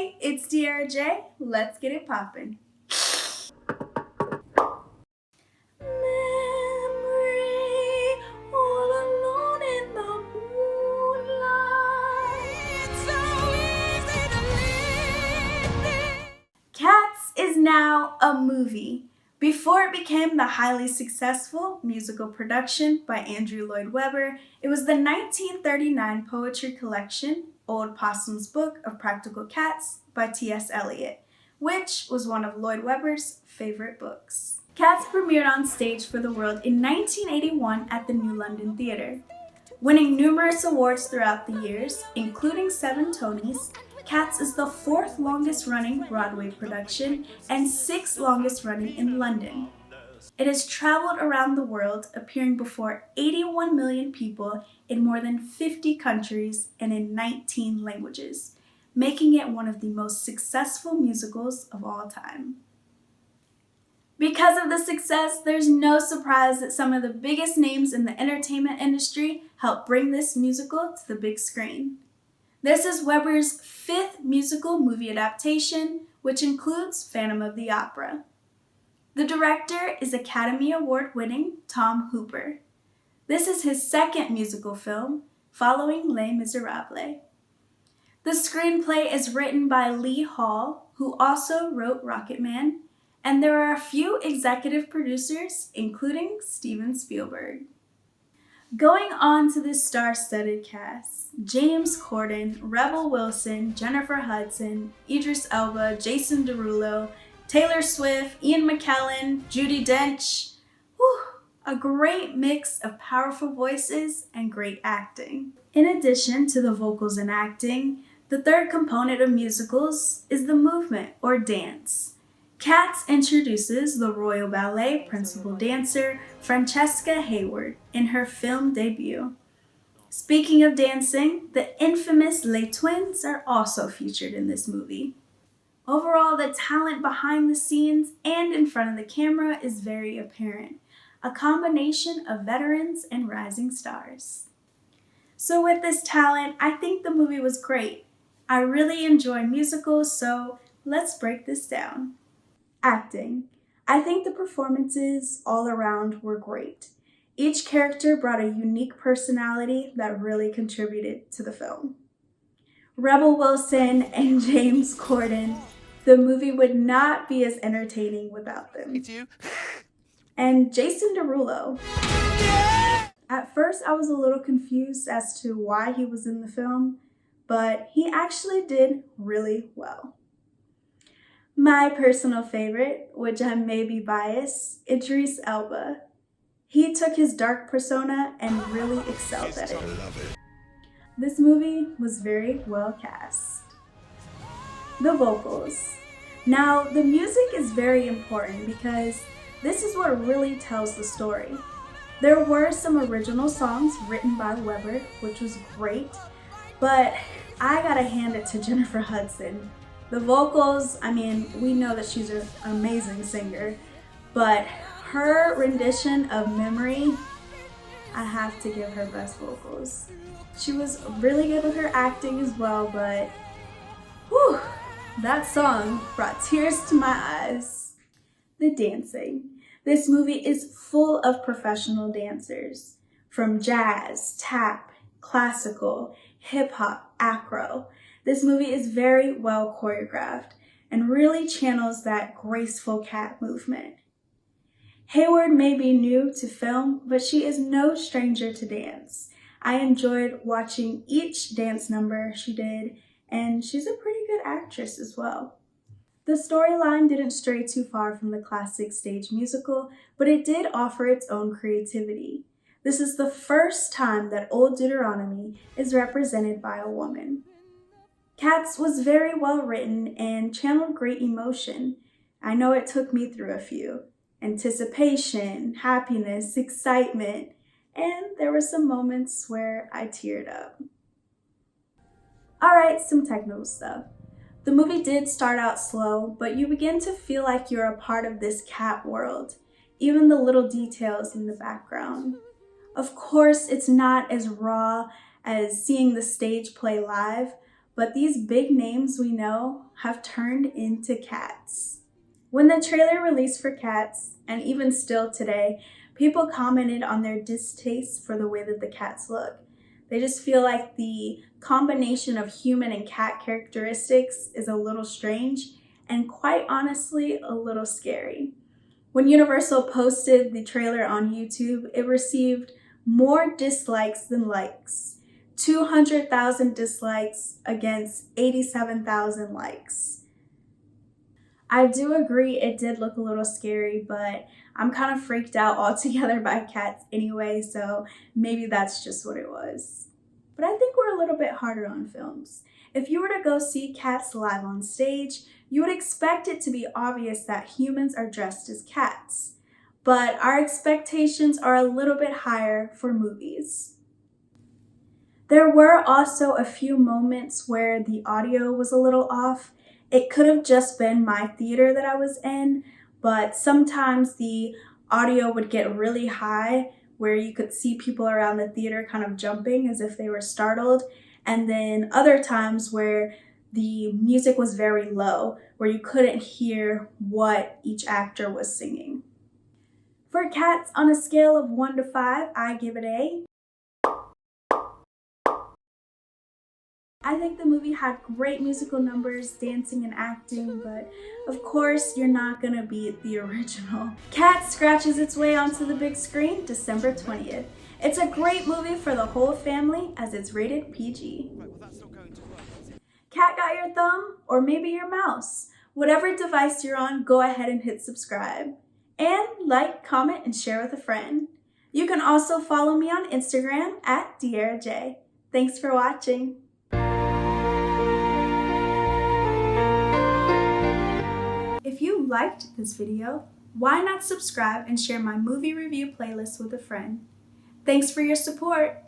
Hey, it's Tiara J. Let's get it poppin'. Memory, all alone in the moonlight. It's so easy to leave me. Cats is now a movie. Before it became the highly successful musical production by Andrew Lloyd Webber, it was the 1939 poetry collection, Old Possum's Book of Practical Cats by T.S. Eliot, which was one of Lloyd Webber's favorite books. Cats premiered on stage for the world in 1981 at the New London Theatre. Winning numerous awards throughout the years, including 7 Tonys, Cats is the 4th longest running Broadway production and 6th longest running in London. It has traveled around the world, appearing before 81 million people in more than 50 countries and in 19 languages, making it one of the most successful musicals of all time. Because of the success, there's no surprise that some of the biggest names in the entertainment industry helped bring this musical to the big screen. This is Webber's 5th musical movie adaptation, which includes Phantom of the Opera. The director is Academy Award-winning Tom Hooper. This is his 2nd musical film, following Les Miserables. The screenplay is written by Lee Hall, who also wrote Rocketman, and there are a few executive producers, including Steven Spielberg. Going on to the star-studded cast: James Corden, Rebel Wilson, Jennifer Hudson, Idris Elba, Jason Derulo, Taylor Swift, Ian McKellen, Judi Dench. Whew, a great mix of powerful voices and great acting. In addition to the vocals and acting, the 3rd component of musicals is the movement or dance. Cats introduces the Royal Ballet principal dancer Francesca Hayward in her film debut. Speaking of dancing, the infamous Les Twins are also featured in this movie. Overall, the talent behind the scenes and in front of the camera is very apparent, a combination of veterans and rising stars. So with this talent, I think the movie was great. I really enjoy musicals, so let's break this down. Acting. I think the performances all around were great. Each character brought a unique personality that really contributed to the film. Rebel Wilson and James Corden, the movie would not be as entertaining without them. Me too. And Jason Derulo. At first, I was a little confused as to why he was in the film, but he actually did really well. My personal favorite, which I may be biased, Idris Elba. He took his dark persona and really excelled at it. This movie was very well cast. The vocals. Now, the music is very important because this is what really tells the story. There were some original songs written by Webber, which was great, but I gotta hand it to Jennifer Hudson. The vocals, we know that she's an amazing singer, but her rendition of Memory, I have to give her best vocals. She was really good with her acting as well, but whew, that song brought tears to my eyes. The dancing. This movie is full of professional dancers, from jazz, tap, classical, hip-hop, acro. This movie is very well choreographed and really channels that graceful cat movement. Hayward may be new to film, but she is no stranger to dance. I enjoyed watching each dance number she did, and she's a pretty good actress as well. The storyline didn't stray too far from the classic stage musical, but it did offer its own creativity. This is the first time that Old Deuteronomy is represented by a woman. Cats was very well written and channeled great emotion. I know it took me through a few. Anticipation, happiness, excitement, and there were some moments where I teared up. Alright, some technical stuff. The movie did start out slow, but you begin to feel like you're a part of this cat world, even the little details in the background. Of course, it's not as raw as seeing the stage play live, but these big names we know have turned into cats. When the trailer released for Cats, and even still today, people commented on their distaste for the way that the cats look. They just feel like the combination of human and cat characteristics is a little strange and quite honestly a little scary. When Universal posted the trailer on YouTube, it received more dislikes than likes. 200,000 dislikes against 87,000 likes. I do agree it did look a little scary, but I'm kind of freaked out altogether by cats anyway, so maybe that's just what it was. But I think we're a little bit harder on films. If you were to go see Cats live on stage, you would expect it to be obvious that humans are dressed as cats. But our expectations are a little bit higher for movies. There were also a few moments where the audio was a little off. It could have just been my theater that I was in, but sometimes the audio would get really high where you could see people around the theater kind of jumping as if they were startled, and then other times where the music was very low, where you couldn't hear what each actor was singing. For Cats, on a scale of 1 to 5, I give it a... I think the movie had great musical numbers, dancing and acting, but of course you're not gonna beat the original. Cats scratches its way onto the big screen December 20th. It's a great movie for the whole family as it's rated PG. Cat got your thumb? Or maybe your mouse? Whatever device you're on, go ahead and hit subscribe. And like, comment, and share with a friend. You can also follow me on Instagram at DieraJ. Thanks for watching. If you liked this video, why not subscribe and share my movie review playlist with a friend? Thanks for your support.